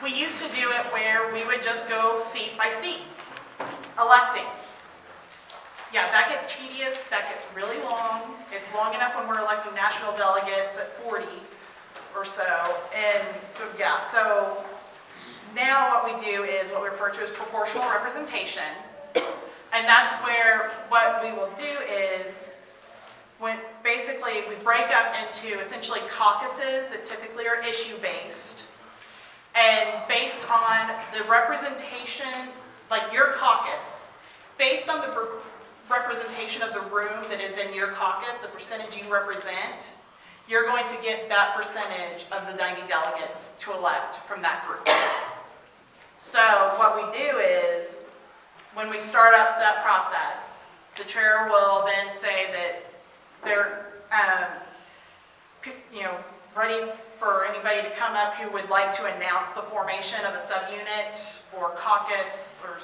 We used to do it where we would just go seat by seat, electing. Yeah, that gets tedious, that gets really long. It's long enough when we're electing national delegates at 40 or so. And so, yeah, so now what we do is what we refer to as proportional representation. And that's where what we will do is, when basically we break up into essentially caucuses that typically are issue-based. And based on the representation, like your caucus, based on the representation of the room that is in your caucus, the percentage you represent, you're going to get that percentage of the 90 delegates to elect from that group. So what we do is, when we start up that process, the chair will then say that they're ready for anybody to come up who would like to announce the formation of a subunit or caucus, or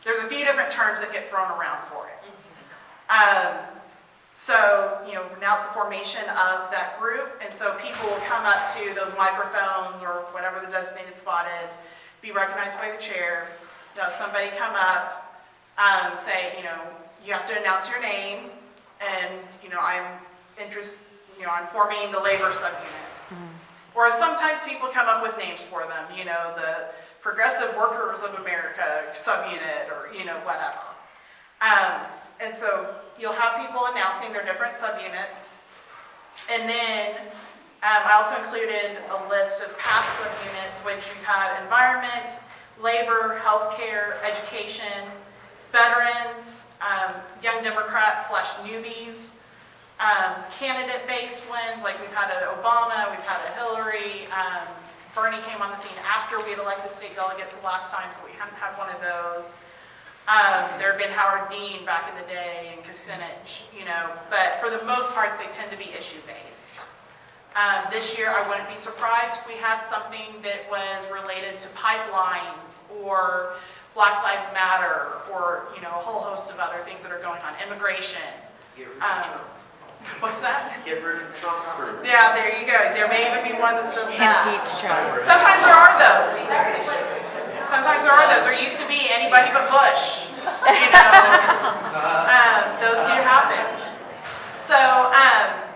there's a few different terms that get thrown around for it. So, announce the formation of that group, and so people will come up to those microphones or whatever the designated spot is, be recognized by the chair. Somebody come up, say, you have to announce your name, and I'm interested, I'm forming the labor subunit. Or sometimes people come up with names for them, the Progressive Workers of America subunit, or whatever. And so you'll have people announcing their different subunits. And then I also included a list of past subunits, which we've had environment, labor, healthcare, education, veterans, young Democrats / newbies, candidate-based ones, like we've had an Obama, we've had a Hillary, Bernie came on the scene after we had elected state delegates the last time, so we hadn't had one of those. There have been Howard Dean back in the day and Kucinich, but for the most part, they tend to be issue-based. This year, I wouldn't be surprised if we had something that was related to pipelines or Black Lives Matter or, a whole host of other things that are going on, immigration. What's that? Get rid of Trump. Yeah, there you go. There may even be one that's just that. Sometimes there are those. Sometimes there are those. There used to be anybody but Bush. Those do happen. So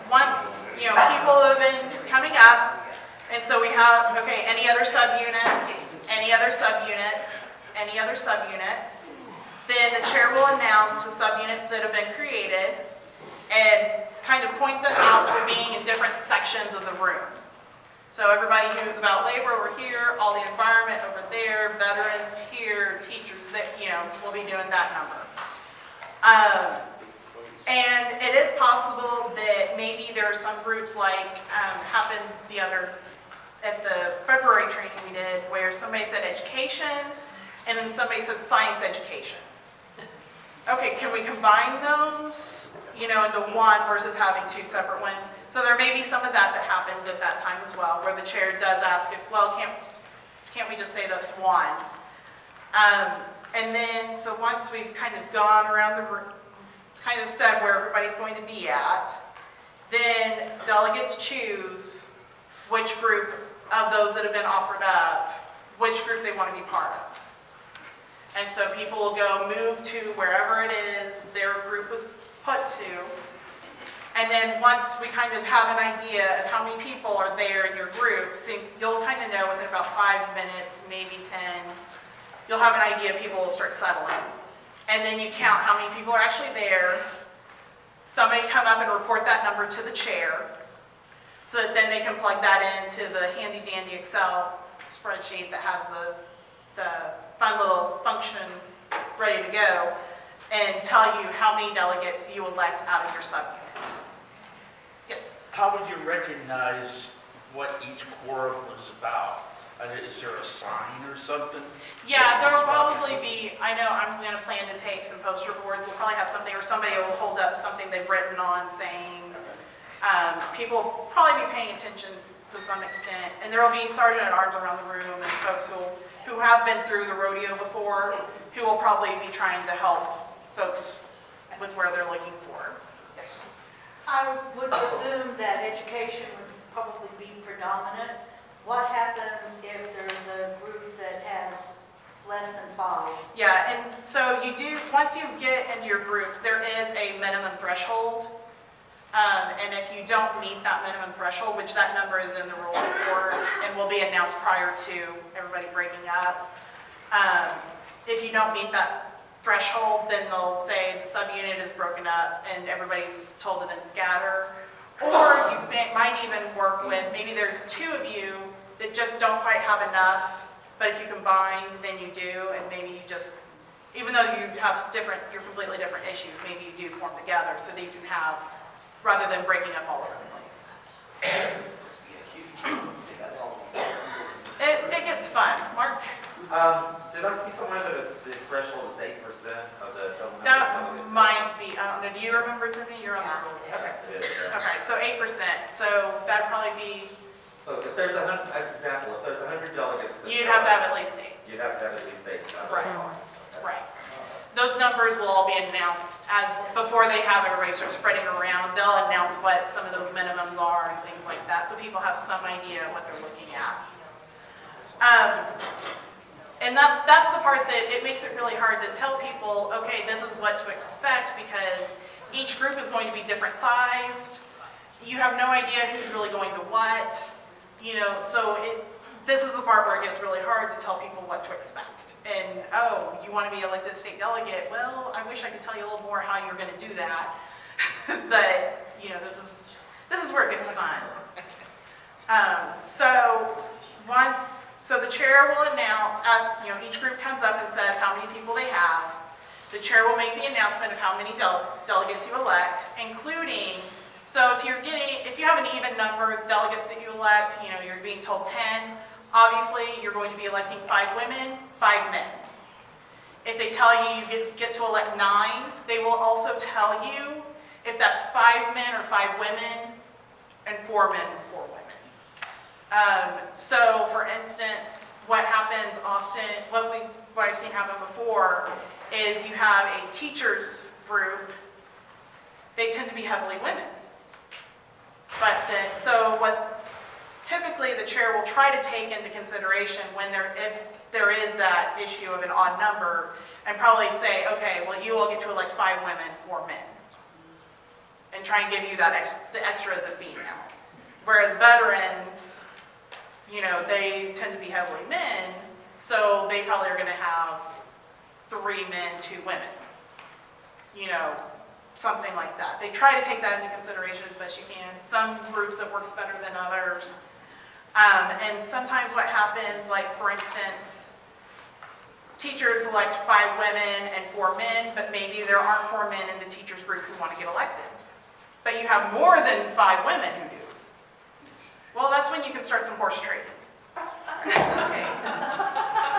once, people have been coming up, and so we have, okay, any other subunits, any other subunits, any other subunits, then the chair will announce the subunits that have been created and kind of point them out to being in different sections of the room. So everybody who's about labor over here, all the environment over there, veterans here, teachers, that we'll be doing that number. And it is possible that maybe there are some groups like happened at the February training we did, where somebody said education, and then somebody said science education. Okay, can we combine those, into one versus having two separate ones? So there may be some of that happens at that time as well, where the chair does ask if, well, can't we just say that's one? And then, so once we've kind of gone around the room, kind of said where everybody's going to be at, then delegates choose which group of those that have been offered up, which group they want to be part of. And so people will go move to wherever it is their group was put to. And then once we kind of have an idea of how many people are there in your group, so you'll kind of know within about 5 minutes, maybe 10, you'll have an idea people will start settling. And then you count how many people are actually there. Somebody come up and report that number to the chair, so that then they can plug that into the handy dandy Excel spreadsheet that has the fun little function ready to go, and tell you how many delegates you elect out of your subunit. Yes? How would you recognize what each quorum was about? Is there a sign or something? Yeah, there will probably be, I know I'm going to plan to take some poster boards. We'll probably have something, or somebody will hold up something they've written on saying, people will probably be paying attention to some extent. And there will be sergeant at arms around the room and folks who have been through the rodeo before, who will probably be trying to help folks with where they're looking for. Yes. I would presume that education would probably be predominant. What happens if there's a group Yeah, and so you do, once you get into your groups, there is a minimum threshold. And if you don't meet that minimum threshold, which that number is in the rules report and will be announced prior to everybody breaking up, if you don't meet that threshold, then they'll say the subunit is broken up and everybody's told to then scatter. Or you might even work with, maybe there's two of you that just don't quite have enough, but if you combine, then you do, and maybe you just, even though you have you're completely different issues, maybe you do form together so that you can have, rather than breaking up all over the place. It's supposed to be a huge group. They got all these. It gets fun. Mark? Did I see somewhere that it's, the threshold is 8% of the total number of That delegates? might be, I don't know, do you remember, Tiffany? You're on the rules. Okay. It is, yeah. Okay, so 8%. So that'd probably be, So if there's a hundred, example, if there's 100 delegates. that you'd show have to up, have at least 8. You'd have to have at least 8. Right. Okay. Right. Those numbers will all be announced as, before they have everybody start spreading around, they'll announce what some of those minimums are and things like that, so people have some idea what they're looking at. And that's the part that it makes it really hard to tell people, okay, this is what to expect, because each group is going to be different sized. You have no idea who's really going to what, you know, so this is the part where it gets really hard to tell people what to expect. And, oh, you want to be elected state delegate? Well, I wish I could tell you a little more how you're going to do that. But, you know, this is where it gets fun. So the chair will announce, you know, each group comes up and says how many people they have. The chair will make the announcement of how many delegates you elect, including, so if you have an even number of delegates that you elect, you know, you're being told 10, obviously you're going to be electing 5 women, 5 men. If they tell you you get to elect 9, they will also tell you if that's 5 men or 5 women, and 4 men and 4 women. So for instance, what happens often, what I've seen happen before is you have a teachers group, they tend to be heavily women. So what typically the chair will try to take into consideration if there is that issue of an odd number, and probably say, okay, well, you all get to elect 5 women, 4 men, and try and give you that the extra as a female. Whereas veterans, you know, they tend to be heavily men, so they probably are going to have 3 men, 2 women. You know, something like that. They try to take that into consideration as best you can. Some groups it works better than others. And sometimes what happens, like for instance, teachers elect 5 women and 4 men, but maybe there aren't 4 men in the teachers group who want to get elected. But you have more than 5 women who do. Well, that's when you can start some horse trading.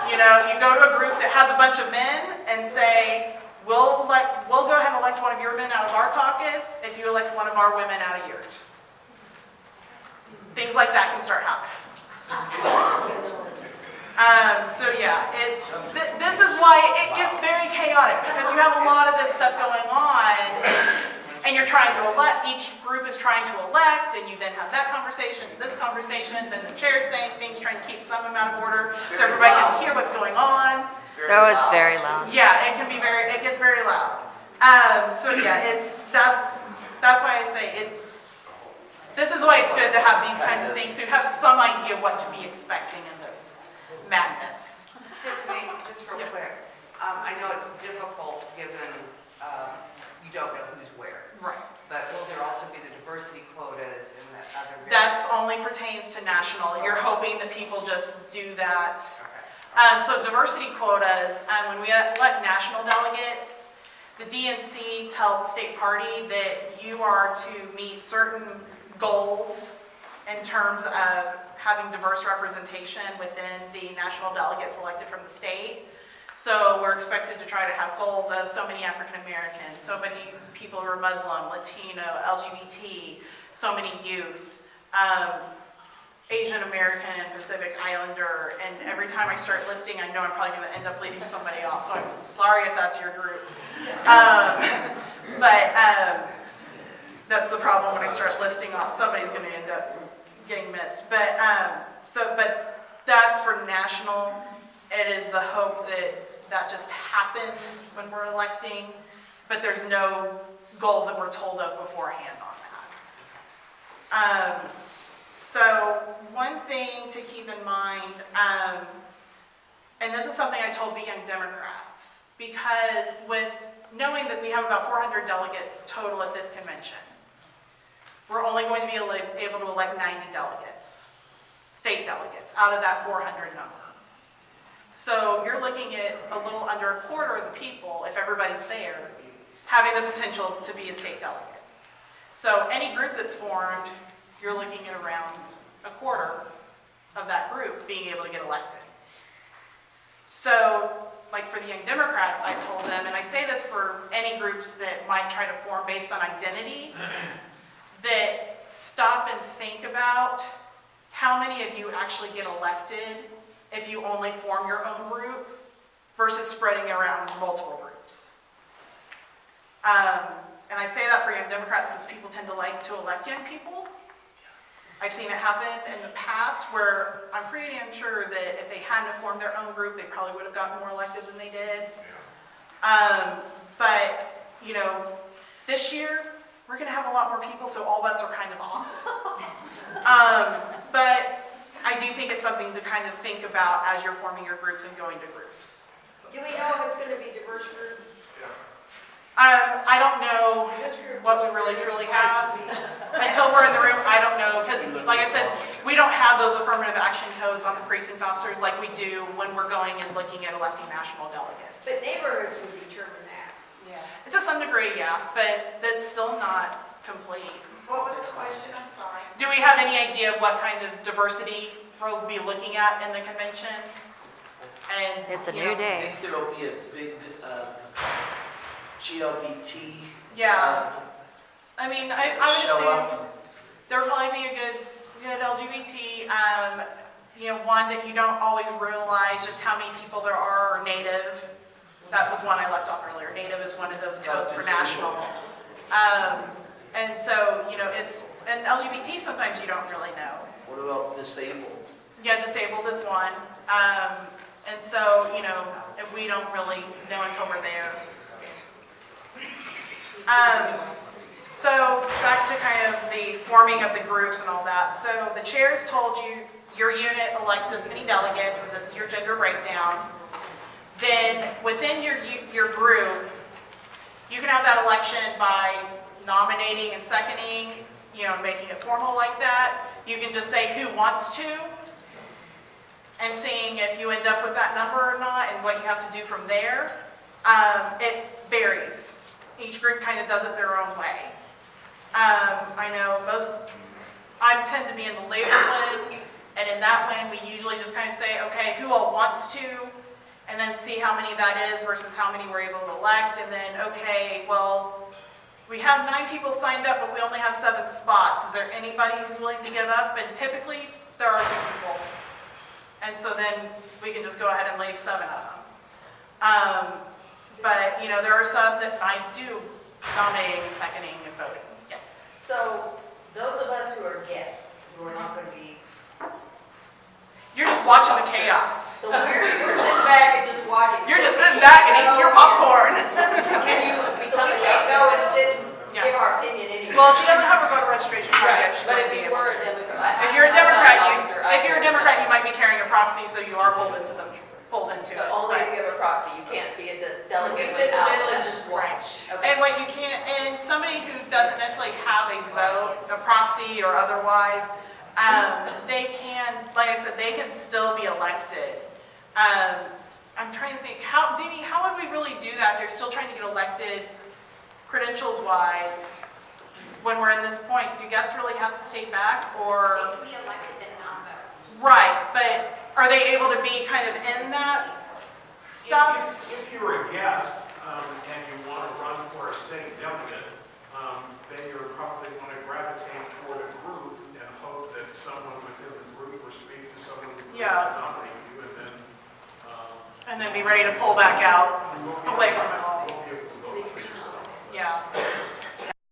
You know, you go to a group that has a bunch of men and say, we'll go ahead and elect one of your men out of our caucus if you elect one of our women out of yours. Things like that can start happening. So yeah, this is why it gets very chaotic, because you have a lot of this stuff going on, and you're trying to elect, each group is trying to elect, and you then have that conversation, this conversation, then the chair's saying things, trying to keep some amount of order so everybody can hear what's going on. Oh, it's very loud. Yeah, it gets very loud. So yeah, that's why I say this is why it's good to have these kinds of things, so you have some idea what to be expecting in this madness. Tiffany, just real quick, I know it's difficult given you don't know who's where. Right. But will there also be the diversity quotas and the other? That's only pertains to national. You're hoping that people just do that. Okay. So diversity quotas, when we elect national delegates, the DNC tells the state party that you are to meet certain goals in terms of having diverse representation within the national delegates elected from the state. So we're expected to try to have goals of so many African Americans, so many people who are Muslim, Latino, LGBT, so many youth, Asian American, Pacific Islander, and every time I start listing, I know I'm probably going to end up leaving somebody off, so I'm sorry if that's your group. But that's the problem when I start listing off, somebody's going to end up getting missed. But that's for national. It is the hope that that just happens when we're electing, but there's no goals that we're told of beforehand on that. So one thing to keep in mind, and this is something I told the Young Democrats, because with knowing that we have about 400 delegates total at this convention, we're only going to be able to elect 90 delegates, state delegates, out of that 400 number. So you're looking at a little under a quarter of the people, if everybody's there, having the potential to be a state delegate. So any group that's formed, you're looking at around a quarter of that group being able to get elected. So, like for the Young Democrats, I told them, and I say this for any groups that might try to form based on identity, that stop and think about how many of you actually get elected if you only form your own group versus spreading around multiple groups. And I say that for Young Democrats because people tend to like to elect young people. I've seen it happen in the past where I'm pretty sure that if they hadn't formed their own group, they probably would have gotten more elected than they did. But, you know, this year, we're going to have a lot more people, so all bets are kind of off. But I do think it's something to kind of think about as you're forming your groups and going to groups. Do we know if it's going to be a diverse group? I don't know Is this group what we really truly have. Until we're in the room, I don't know, because like I said, we don't have those affirmative action codes on the precinct officers like we do when we're going and looking at electing national delegates. But neighborhoods would determine that. Yeah. To some degree, yeah, but that's still not complete. What was the question? I'm sorry. Do we have any idea of what kind of diversity we'll be looking at in the convention? And It's a you new know, I day. think there'll be a big GLBT. Yeah. I mean, I would Show assume up. there would probably be a good LGBT, you know, one that you don't always realize just how many people there are native. That was one I left off earlier. Native is one of those codes for national. And so, you know, and LGBT sometimes you don't really know. What about disabled? Yeah, disabled is one. And so, you know, we don't really know until we're there. So back to kind of the forming of the groups and all that. So the chairs told you your unit elects this many delegates, and this is your gender breakdown. Then within your group, you can have that election by nominating and seconding, you know, making it formal like that. You can just say who wants to, and seeing if you end up with that number or not, and what you have to do from there. It varies. Each group kind of does it their own way. I know I tend to be in the later one, and in that one, we usually just kind of say, okay, who all wants to, and then see how many that is versus how many we're able to elect, and then, okay, well, we have 9 people signed up, but we only have 7 spots. Is there anybody who's willing to give up? And typically, there are 2 people. And so then we can just go ahead and leave 7 of them. But, you know, there are some that I do nominating, seconding, and voting. Yes. So those of us who are guests, who are not going to be, You're just watching the chaos. so we're sitting back and just watching. You're just sitting back and eating your popcorn. Can you, so we can't go and sit and Yeah. give our opinion anyway. Well, she doesn't have her voter registration card yet. She But wouldn't if be you able were to. a Democrat. If you're a Democrat, you might be carrying a proxy, so you are pulled into it. But only Right. if you have a proxy, you can't be a So we delegate sit in the without middle and that. just watch. Okay. And what you can't, and somebody who doesn't necessarily have a vote, a proxy or otherwise, they can, like I said, they can still be elected. I'm trying to think, Dini, how would we really do that? They're still trying to get elected credentials-wise when we're in this point. Do guests really have to stay back, or? They can be elected and not vote. Right, but are they able to be kind of in that stuff? If you're a guest and you want to run for a state delegate, then you're probably going to gravitate toward a group and hope that someone within the group or speak to someone who Yeah. will nominate you, and then And then be ready to pull back out away from it.